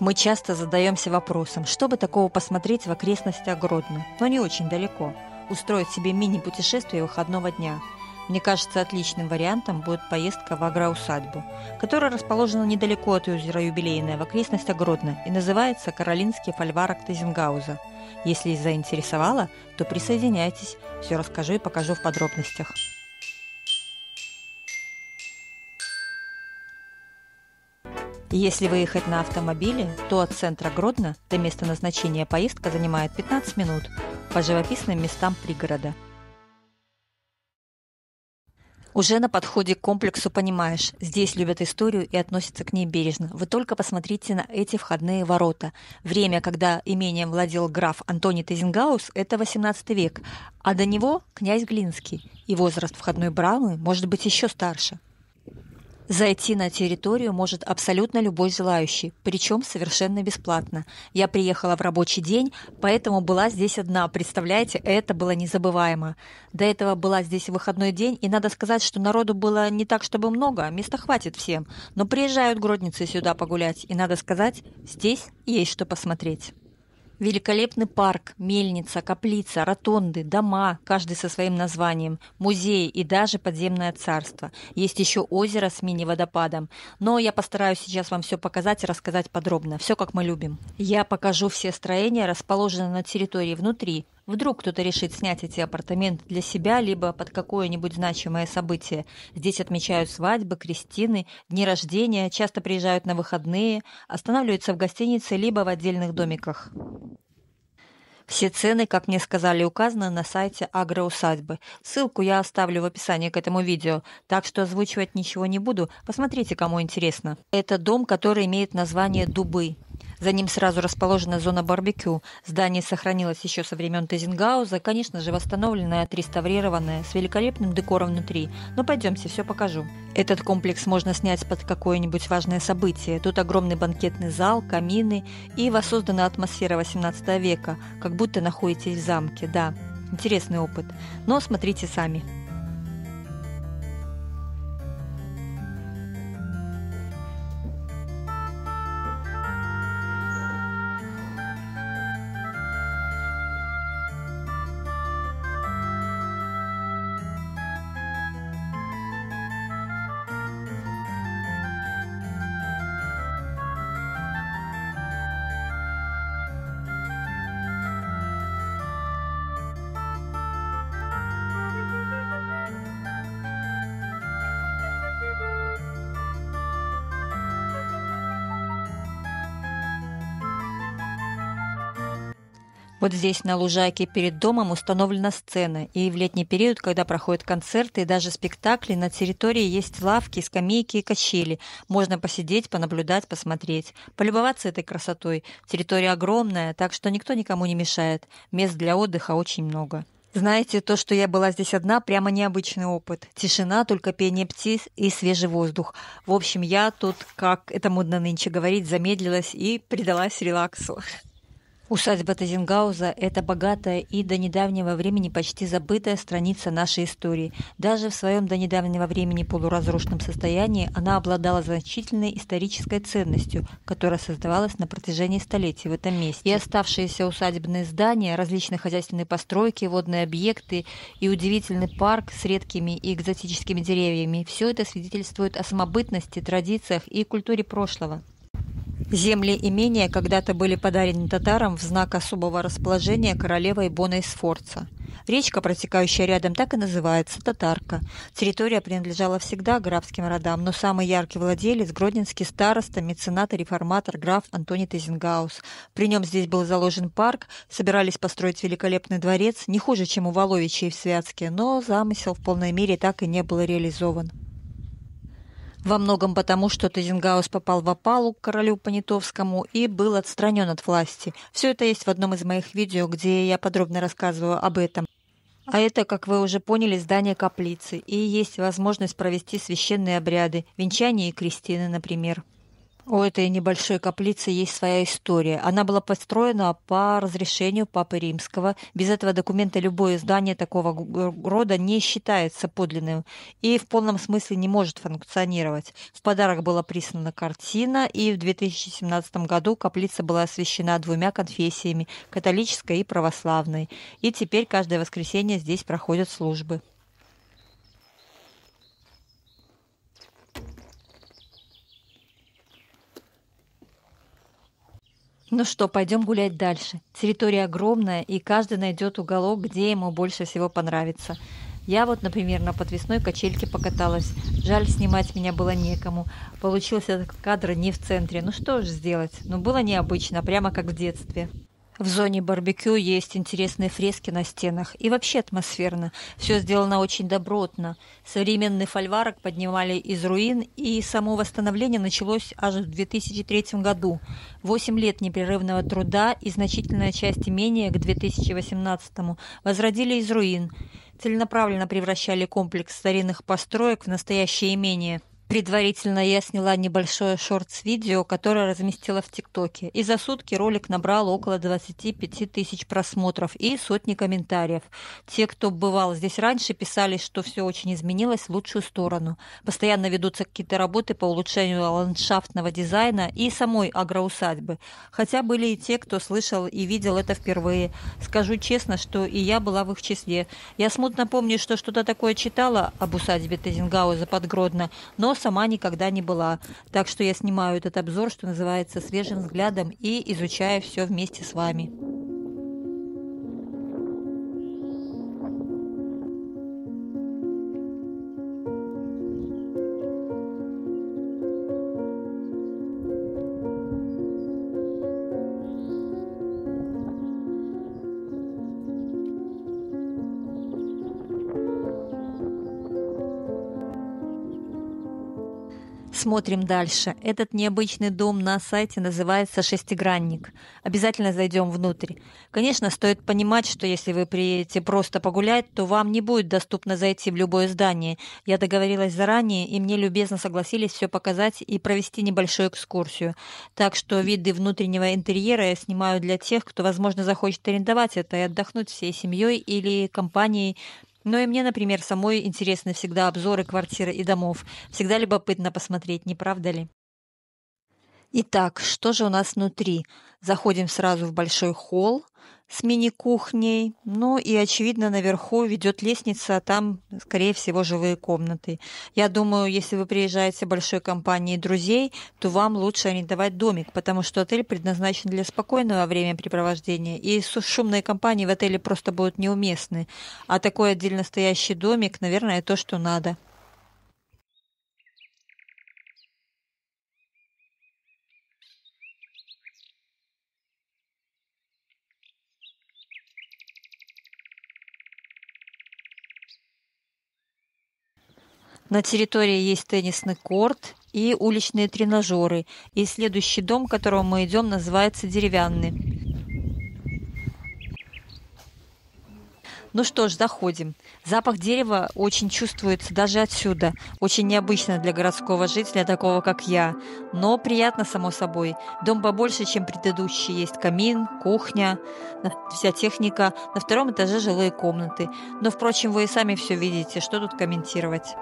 Мы часто задаемся вопросом, что бы такого посмотреть в окрестностях Гродно, но не очень далеко, устроить себе мини-путешествие выходного дня. Мне кажется, отличным вариантом будет поездка в агроусадьбу, которая расположена недалеко от озера Юбилейное в окрестностях Гродно и называется Каролинский фольварок Тезенгауза. Если заинтересовало, то присоединяйтесь, все расскажу и покажу в подробностях. Если выехать на автомобиле, то от центра Гродно до места назначения поездка занимает 15 минут по живописным местам пригорода. Уже на подходе к комплексу понимаешь, здесь любят историю и относятся к ней бережно. Вы только посмотрите на эти входные ворота. Время, когда имением владел граф Антоний Тезенгаус, это 18 век, а до него князь Глинский, и возраст входной брамы может быть еще старше. Зайти на территорию может абсолютно любой желающий, причем совершенно бесплатно. Я приехала в рабочий день, поэтому была здесь одна. Представляете, это было незабываемо. До этого была здесь выходной день, и надо сказать, что народу было не так, чтобы много, места хватит всем. Но приезжают гродницы сюда погулять, и надо сказать, здесь есть что посмотреть. Великолепный парк, мельница, каплица, ротонды, дома, каждый со своим названием, музеи и даже подземное царство. Есть еще озеро с мини-водопадом, но я постараюсь сейчас вам все показать и рассказать подробно, все как мы любим. Я покажу все строения, расположенные на территории внутри. Вдруг кто-то решит снять эти апартаменты для себя, либо под какое-нибудь значимое событие. Здесь отмечают свадьбы, крестины, дни рождения, часто приезжают на выходные, останавливаются в гостинице, либо в отдельных домиках. Все цены, как мне сказали, указаны на сайте агроусадьбы. Ссылку я оставлю в описании к этому видео, так что озвучивать ничего не буду. Посмотрите, кому интересно. Это дом, который имеет название «Дубы». За ним сразу расположена зона барбекю. Здание сохранилось еще со времен Тезенгауза, конечно же, восстановленное, отреставрированное, с великолепным декором внутри. Но пойдемте, все покажу. Этот комплекс можно снять под какое-нибудь важное событие. Тут огромный банкетный зал, камины и воссозданная атмосфера 18 века, как будто находитесь в замке. Да, интересный опыт. Но смотрите сами. Вот здесь, на лужайке перед домом, установлена сцена, и в летний период, когда проходят концерты и даже спектакли, на территории есть лавки, скамейки и качели. Можно посидеть, понаблюдать, посмотреть, полюбоваться этой красотой. Территория огромная, так что никто никому не мешает. Мест для отдыха очень много. Знаете, то, что я была здесь одна, прямо необычный опыт. Тишина, только пение птиц и свежий воздух. В общем, я тут, как это модно нынче говорить, замедлилась и предалась релаксу. Усадьба Тезенгауза – это богатая и до недавнего времени почти забытая страница нашей истории. Даже в своем до недавнего времени полуразрушенном состоянии она обладала значительной исторической ценностью, которая создавалась на протяжении столетий в этом месте. И оставшиеся усадебные здания, различные хозяйственные постройки, водные объекты и удивительный парк с редкими и экзотическими деревьями – все это свидетельствует о самобытности, традициях и культуре прошлого. Земли имения когда-то были подарены татарам в знак особого расположения королевой Боной Сфорца. Речка, протекающая рядом, так и называется – Татарка. Территория принадлежала всегда графским родам, но самый яркий владелец – гродненский староста, меценат и реформатор граф Антоний Тезенгаус. При нем здесь был заложен парк, собирались построить великолепный дворец, не хуже, чем у Воловичей в Святске, но замысел в полной мере так и не был реализован. Во многом потому, что Тезенгаус попал в опалу к королю Понятовскому и был отстранен от власти. Все это есть в одном из моих видео, где я подробно рассказываю об этом. А это, как вы уже поняли, здание каплицы, и есть возможность провести священные обряды, венчание и крестины, например. У этой небольшой каплицы есть своя история. Она была построена по разрешению Папы Римского. Без этого документа любое здание такого рода не считается подлинным и в полном смысле не может функционировать. В подарок была прислана картина, и в 2017 году каплица была освящена двумя конфессиями – католической и православной. И теперь каждое воскресенье здесь проходят службы. Ну что, пойдем гулять дальше. Территория огромная, и каждый найдет уголок, где ему больше всего понравится. Я вот, например, на подвесной качельке покаталась. Жаль, снимать меня было некому. Получился этот кадр не в центре. Ну что же сделать? Ну было необычно, прямо как в детстве. В зоне барбекю есть интересные фрески на стенах и вообще атмосферно. Все сделано очень добротно. Современный фольварок поднимали из руин, и само восстановление началось аж в 2003 году. 8 лет непрерывного труда и значительная часть имения к 2018 возродили из руин. Целенаправленно превращали комплекс старинных построек в настоящее имение. Предварительно я сняла небольшое шортс-видео, которое разместила в ТикТоке. И за сутки ролик набрал около 25 тысяч просмотров и сотни комментариев. Те, кто бывал здесь раньше, писали, что все очень изменилось в лучшую сторону. Постоянно ведутся какие-то работы по улучшению ландшафтного дизайна и самой агроусадьбы. Хотя были и те, кто слышал и видел это впервые. Скажу честно, что и я была в их числе. Я смутно помню, что что-то такое читала об усадьбе Тезенгауза под Гродно, но сама никогда не была. Так что я снимаю этот обзор, что называется, свежим взглядом и изучаю все вместе с вами. Смотрим дальше. Этот необычный дом на сайте называется «Шестигранник». Обязательно зайдем внутрь. Конечно, стоит понимать, что если вы приедете просто погулять, то вам не будет доступно зайти в любое здание. Я договорилась заранее, и мне любезно согласились все показать и провести небольшую экскурсию. Так что виды внутреннего интерьера я снимаю для тех, кто, возможно, захочет арендовать это и отдохнуть всей семьей или компанией. Но и мне, например, самой интересны всегда обзоры квартир и домов. Всегда любопытно посмотреть, не правда ли? Итак, что же у нас внутри? Заходим сразу в большой холл с мини-кухней. Ну и, очевидно, наверху ведет лестница, а там, скорее всего, жилые комнаты. Я думаю, если вы приезжаете большой компанией друзей, то вам лучше арендовать домик, потому что отель предназначен для спокойного времяпрепровождения, и шумные компании в отеле просто будут неуместны. А такой отдельно стоящий домик, наверное, то, что надо. На территории есть теннисный корт и уличные тренажеры. И следующий дом, к которому мы идем, называется «Деревянный». Ну что ж, заходим. Запах дерева очень чувствуется даже отсюда. Очень необычно для городского жителя, такого как я. Но приятно, само собой. Дом побольше, чем предыдущий. Есть камин, кухня, вся техника. На втором этаже жилые комнаты. Но, впрочем, вы и сами все видите. Что тут комментировать?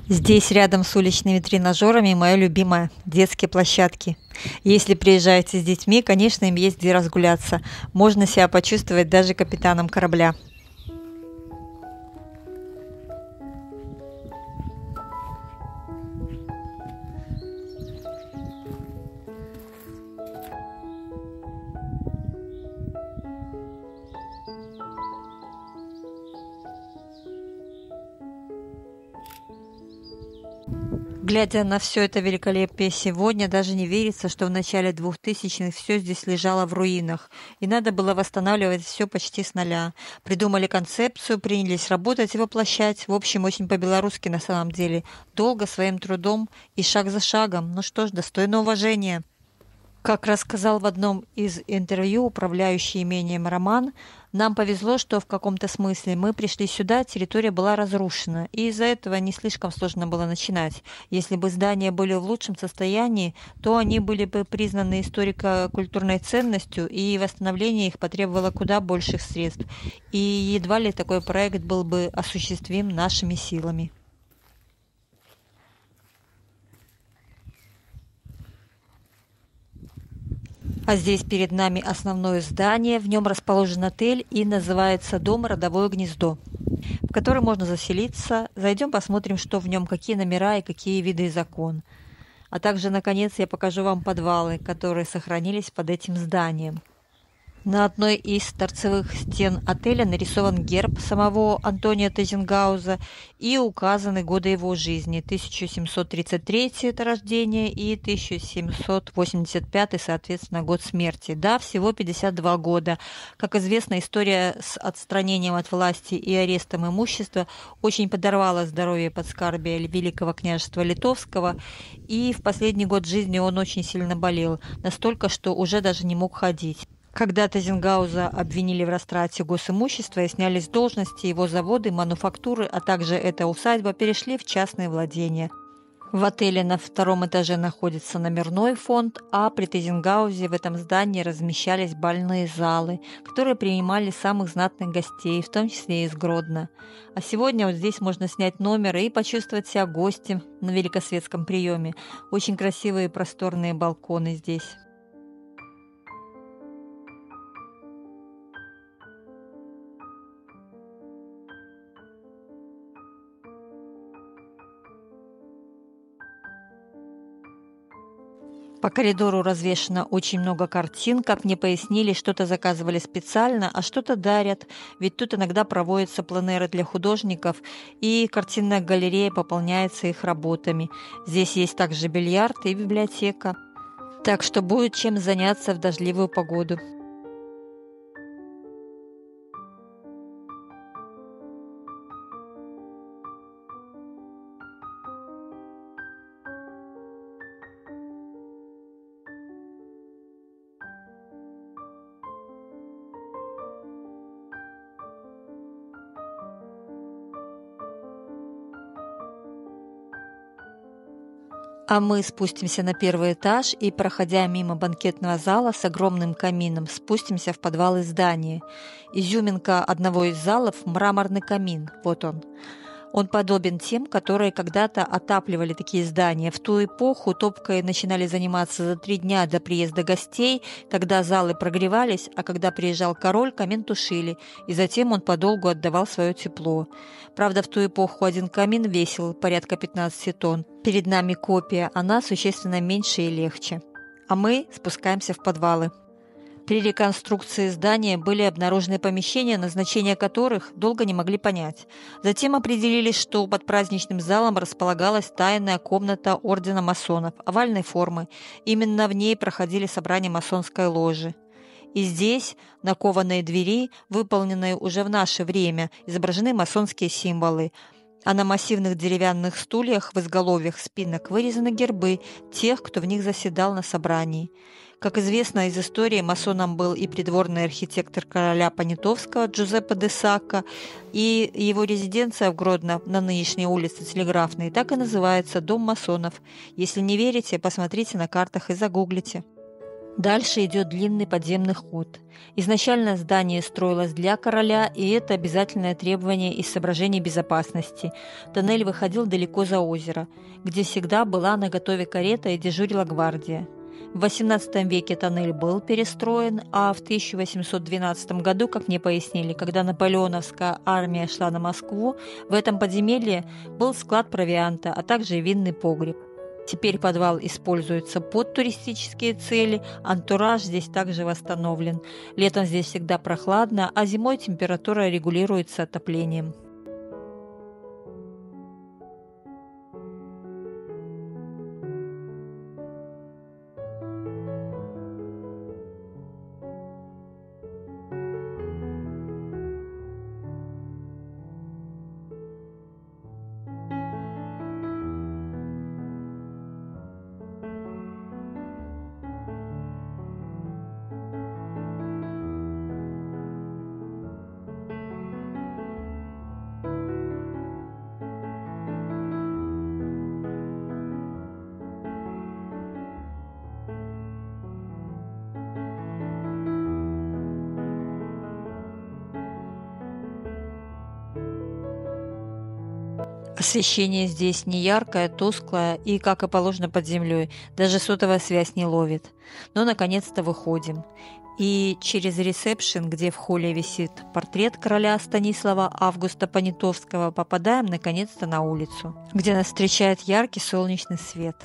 Здесь рядом с уличными тренажерами моя любимая детские площадки. Если приезжаете с детьми, конечно, им есть где разгуляться. Можно себя почувствовать даже капитаном корабля. Глядя на все это великолепие сегодня, даже не верится, что в начале 2000-х все здесь лежало в руинах, и надо было восстанавливать все почти с нуля. Придумали концепцию, принялись работать и воплощать. В общем, очень по-белорусски на самом деле. Долго, своим трудом и шаг за шагом. Ну что ж, достойно уважения. Как рассказал в одном из интервью управляющий имением Роман, нам повезло, что в каком-то смысле мы пришли сюда, территория была разрушена, и из-за этого не слишком сложно было начинать. Если бы здания были в лучшем состоянии, то они были бы признаны историко-культурной ценностью, и восстановление их потребовало куда больших средств. И едва ли такой проект был бы осуществим нашими силами. А здесь перед нами основное здание, в нем расположен отель и называется «Дом Родовое гнездо», в который можно заселиться. Зайдем, посмотрим, что в нем, какие номера и какие виды из окон. А также, наконец, я покажу вам подвалы, которые сохранились под этим зданием. На одной из торцевых стен отеля нарисован герб самого Антония Тайзенгауза и указаны годы его жизни. 1733 это рождение и 1785, соответственно, год смерти. Да, всего 52 года. Как известно, история с отстранением от власти и арестом имущества очень подорвала здоровье подскарбия Великого княжества Литовского, и в последний год жизни он очень сильно болел, настолько, что уже даже не мог ходить. Когда Тайзенгауза обвинили в растрате госимущества и сняли с должности, его заводы, мануфактуры, а также эта усадьба перешли в частные владения. В отеле на втором этаже находится номерной фонд, а при Тайзенгаузе в этом здании размещались бальные залы, которые принимали самых знатных гостей, в том числе и из Гродно. А сегодня вот здесь можно снять номер и почувствовать себя гостем на великосветском приеме. Очень красивые и просторные балконы здесь. По коридору развешано очень много картин. Как мне пояснили, что-то заказывали специально, а что-то дарят. Ведь тут иногда проводятся пленэры для художников, и картинная галерея пополняется их работами. Здесь есть также бильярд и библиотека. Так что будет чем заняться в дождливую погоду. А мы спустимся на первый этаж и, проходя мимо банкетного зала с огромным камином, спустимся в подвалы здания. Изюминка одного из залов – мраморный камин. Вот он. Он подобен тем, которые когда-то отапливали такие здания. В ту эпоху топкой начинали заниматься за 3 дня до приезда гостей, тогда залы прогревались, а когда приезжал король, камин тушили, и затем он подолгу отдавал свое тепло. Правда, в ту эпоху один камин весил порядка 15 тонн. Перед нами копия, она существенно меньше и легче. А мы спускаемся в подвалы. При реконструкции здания были обнаружены помещения, назначение которых долго не могли понять. Затем определили, что под праздничным залом располагалась тайная комната ордена масонов овальной формы. Именно в ней проходили собрания масонской ложи. И здесь, на кованой двери, выполненной уже в наше время, изображены масонские символы. А на массивных деревянных стульях в изголовьях спинок вырезаны гербы тех, кто в них заседал на собрании. Как известно из истории, масоном был и придворный архитектор короля Понятовского Джузеппе де Сакко, и его резиденция в Гродно на нынешней улице Телеграфной так и называется «Дом масонов». Если не верите, посмотрите на картах и загуглите. Дальше идет длинный подземный ход. Изначально здание строилось для короля, и это обязательное требование из соображений безопасности. Тоннель выходил далеко за озеро, где всегда была наготове карета и дежурила гвардия. В XVIII веке тоннель был перестроен, а в 1812 году, как мне пояснили, когда наполеоновская армия шла на Москву, в этом подземелье был склад провианта, а также винный погреб. Теперь подвал используется под туристические цели, антураж здесь также восстановлен. Летом здесь всегда прохладно, а зимой температура регулируется отоплением. Освещение здесь не яркое, тусклое и, как и положено, под землей. Даже сотовая связь не ловит. Но, наконец-то, выходим. И через ресепшн, где в холле висит портрет короля Станислава Августа Понятовского, попадаем, наконец-то, на улицу, где нас встречает яркий солнечный свет.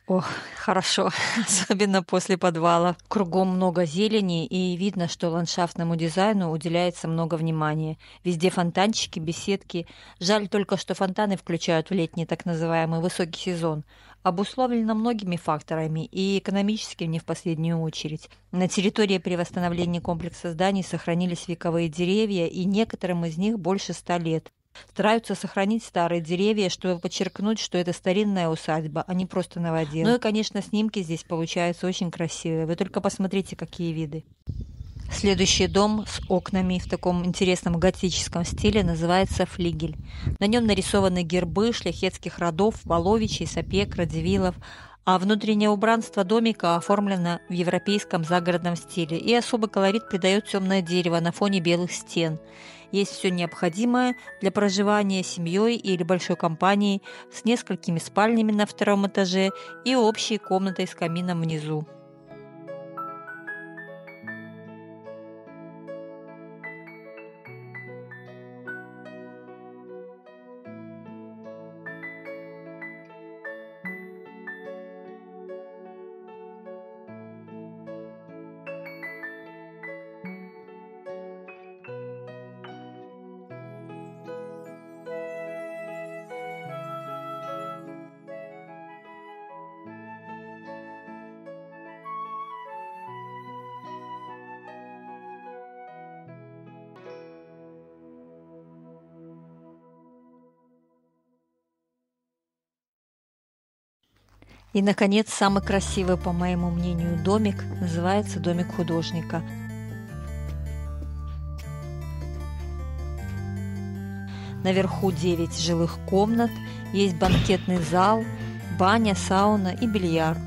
Ох, хорошо, особенно после подвала. Кругом много зелени, и видно, что ландшафтному дизайну уделяется много внимания. Везде фонтанчики, беседки. Жаль только, что фонтаны включают в летний так называемый высокий сезон. Обусловлено многими факторами, и экономическим не в последнюю очередь. На территории при восстановлении комплекса зданий сохранились вековые деревья, и некоторым из них больше 100 лет. Стараются сохранить старые деревья, чтобы подчеркнуть, что это старинная усадьба, а не просто новодел. Ну и, конечно, снимки здесь получаются очень красивые. Вы только посмотрите, какие виды. Следующий дом с окнами в таком интересном готическом стиле называется «Флигель». На нем нарисованы гербы шляхетских родов Воловичей, Сапег, Радзивиллов, а внутреннее убранство домика оформлено в европейском загородном стиле, и особый колорит придает темное дерево на фоне белых стен. Есть все необходимое для проживания семьей или большой компанией с несколькими спальнями на втором этаже и общей комнатой с камином внизу. И, наконец, самый красивый, по моему мнению, домик называется «Домик художника». Наверху 9 жилых комнат, есть банкетный зал, баня, сауна и бильярд.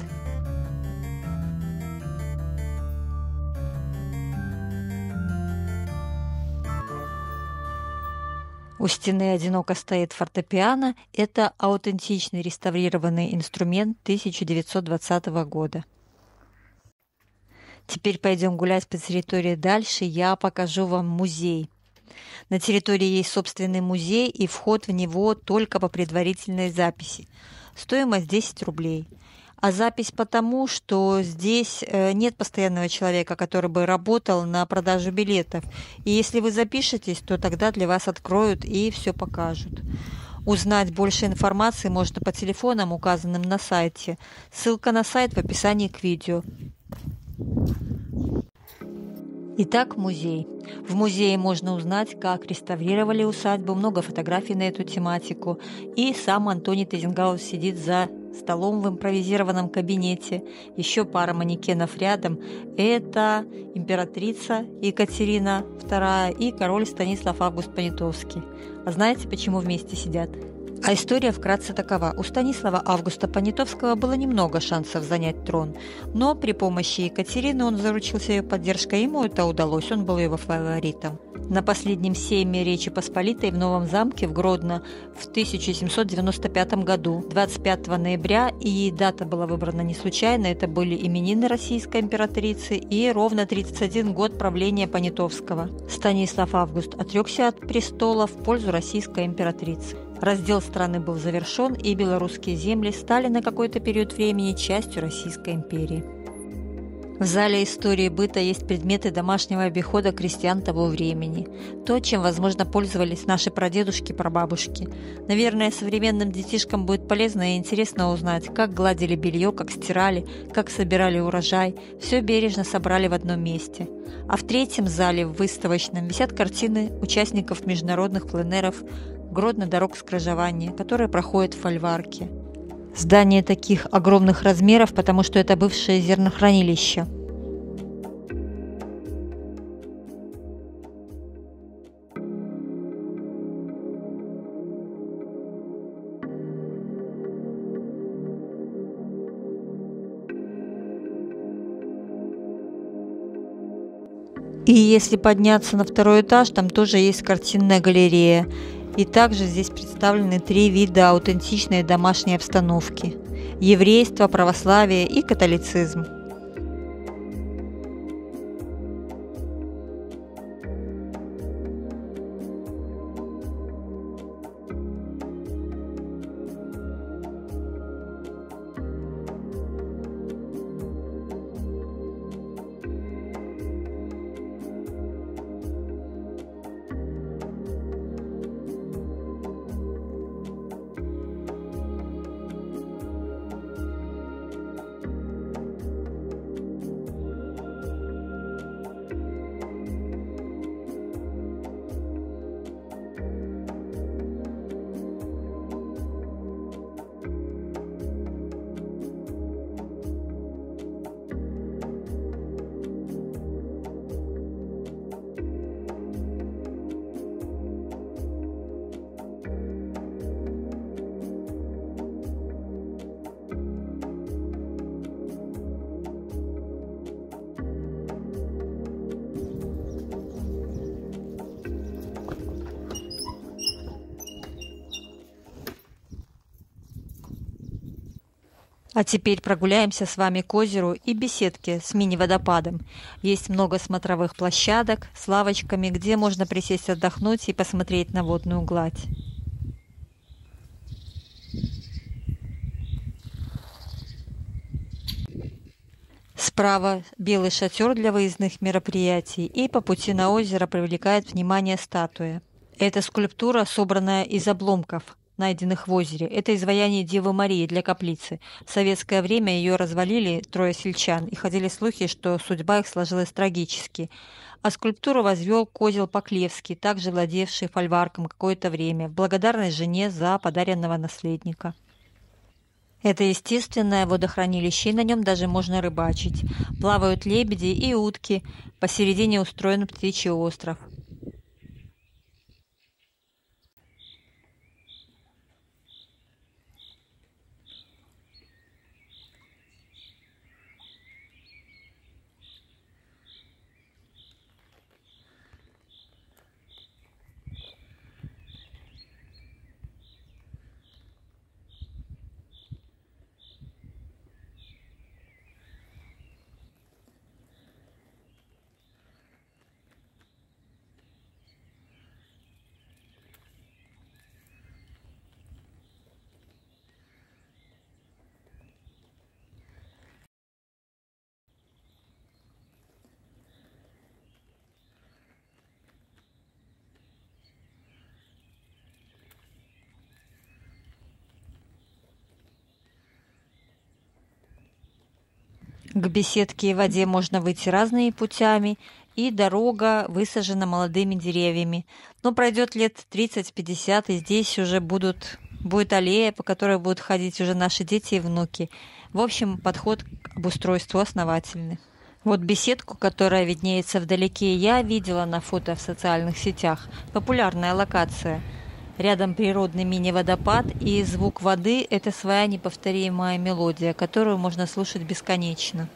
У стены одиноко стоит фортепиано. Это аутентичный реставрированный инструмент 1920 года. Теперь пойдем гулять по территории дальше. Я покажу вам музей. На территории есть собственный музей, и вход в него только по предварительной записи. Стоимость 10 рублей. А запись потому, что здесь нет постоянного человека, который бы работал на продажу билетов. И если вы запишетесь, то тогда для вас откроют и все покажут. Узнать больше информации можно по телефонам, указанным на сайте. Ссылка на сайт в описании к видео. Итак, музей. В музее можно узнать, как реставрировали усадьбу, много фотографий на эту тематику. И сам Антоний Тайзенгаус сидит за столом в импровизированном кабинете. Еще пара манекенов рядом. Это императрица Екатерина II и король Станислав Август Понятовский. А знаете, почему вместе сидят? А история вкратце такова. У Станислава Августа Понятовского было немного шансов занять трон, но при помощи Екатерины он заручился ее поддержкой, ему это удалось, он был его фаворитом. На последнем сейме Речи Посполитой в Новом замке в Гродно в 1795 году, 25 ноября, и дата была выбрана не случайно, это были именины российской императрицы и ровно 31 год правления Понятовского. Станислав Август отрекся от престола в пользу российской императрицы. Раздел страны был завершен, и белорусские земли стали на какой-то период времени частью Российской империи. В зале истории быта есть предметы домашнего обихода крестьян того времени. То, чем, возможно, пользовались наши прадедушки-прабабушки. Наверное, современным детишкам будет полезно и интересно узнать, как гладили белье, как стирали, как собирали урожай. Все бережно собрали в одном месте. А в третьем зале, в выставочном, висят картины участников международных пленэров Гродно дорог скрыжования, которые проходят в фольварке. Здание таких огромных размеров, потому что это бывшее зернохранилище. И если подняться на второй этаж, там тоже есть картинная галерея. И также здесь представлены 3 вида аутентичной домашней обстановки – еврейство, православие и католицизм. А теперь прогуляемся с вами к озеру и беседке с мини-водопадом. Есть много смотровых площадок с лавочками, где можно присесть отдохнуть и посмотреть на водную гладь. Справа белый шатер для выездных мероприятий, и по пути на озеро привлекает внимание статуя. Эта скульптура, собранная из обломков, найденных в озере. Это изваяние Девы Марии для каплицы. В советское время ее развалили 3 сельчан, и ходили слухи, что судьба их сложилась трагически. А скульптуру возвел Козел Поклевский, также владевший фольварком какое-то время, в благодарность жене за подаренного наследника. Это естественное водохранилище, и на нем даже можно рыбачить. Плавают лебеди и утки, посередине устроен птичий остров. К беседке и воде можно выйти разными путями, и дорога высажена молодыми деревьями. Но пройдет лет 30-50, и здесь уже будет аллея, по которой будут ходить уже наши дети и внуки. В общем, подход к обустройству основательный. Вот беседку, которая виднеется вдалеке, я видела на фото в социальных сетях. Популярная локация. Рядом природный мини-водопад, и звук воды – это своя неповторимая мелодия, которую можно слушать бесконечно.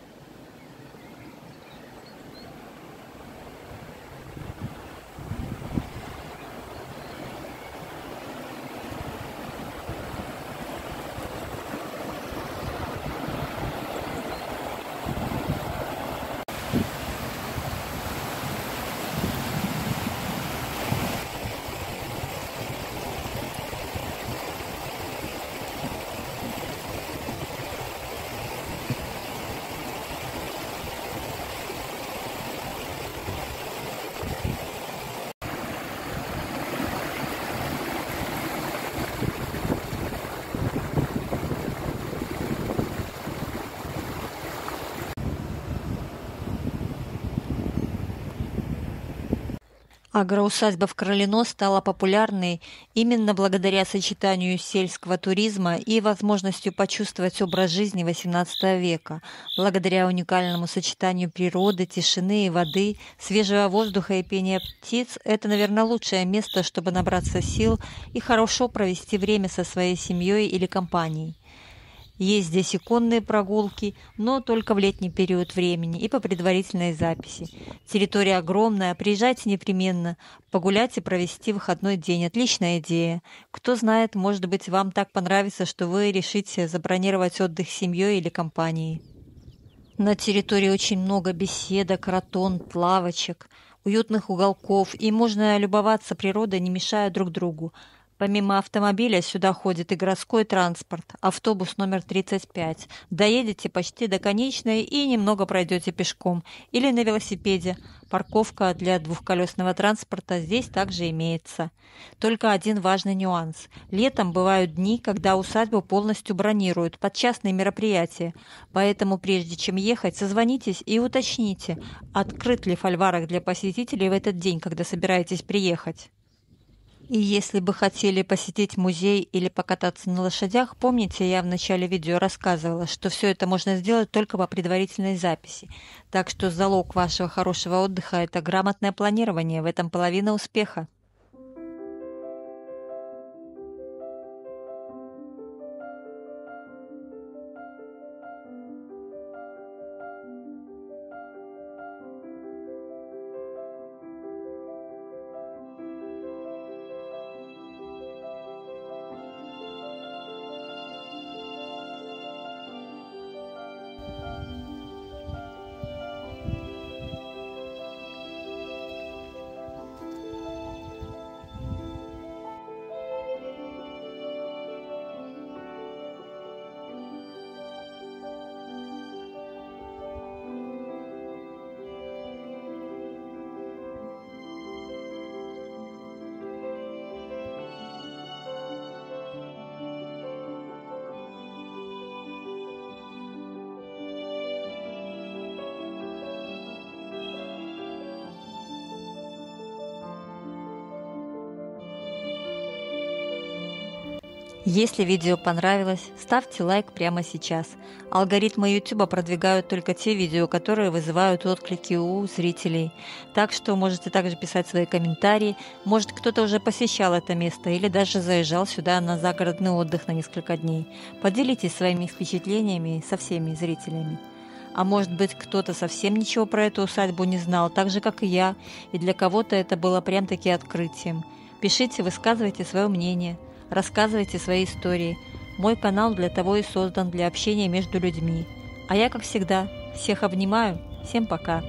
Агроусадьба в Кролино стала популярной именно благодаря сочетанию сельского туризма и возможностью почувствовать образ жизни XVIII века, благодаря уникальному сочетанию природы, тишины и воды, свежего воздуха и пения птиц. Это, наверное, лучшее место, чтобы набраться сил и хорошо провести время со своей семьей или компанией. Есть здесь и конные прогулки, но только в летний период времени и по предварительной записи. Территория огромная, приезжайте непременно, погулять и провести выходной день. Отличная идея. Кто знает, может быть, вам так понравится, что вы решите забронировать отдых с семьей или компанией. На территории очень много беседок, ротонд, лавочек, уютных уголков, и можно любоваться природой, не мешая друг другу. Помимо автомобиля сюда ходит и городской транспорт, автобус номер 35. Доедете почти до конечной и немного пройдете пешком или на велосипеде. Парковка для двухколесного транспорта здесь также имеется. Только один важный нюанс. Летом бывают дни, когда усадьбу полностью бронируют под частные мероприятия. Поэтому прежде чем ехать, созвонитесь и уточните, открыт ли фольварок для посетителей в этот день, когда собираетесь приехать. И если бы хотели посетить музей или покататься на лошадях, помните, я в начале видео рассказывала, что все это можно сделать только по предварительной записи. Так что залог вашего хорошего отдыха – это грамотное планирование, в этом половина успеха. Если видео понравилось, ставьте лайк прямо сейчас. Алгоритмы YouTube продвигают только те видео, которые вызывают отклики у зрителей. Так что можете также писать свои комментарии. Может, кто-то уже посещал это место или даже заезжал сюда на загородный отдых на несколько дней. Поделитесь своими впечатлениями со всеми зрителями. А может быть, кто-то совсем ничего про эту усадьбу не знал, так же, как и я, и для кого-то это было прям-таки открытием. Пишите, высказывайте свое мнение. Рассказывайте свои истории. Мой канал для того и создан, для общения между людьми. А я, как всегда, всех обнимаю. Всем пока.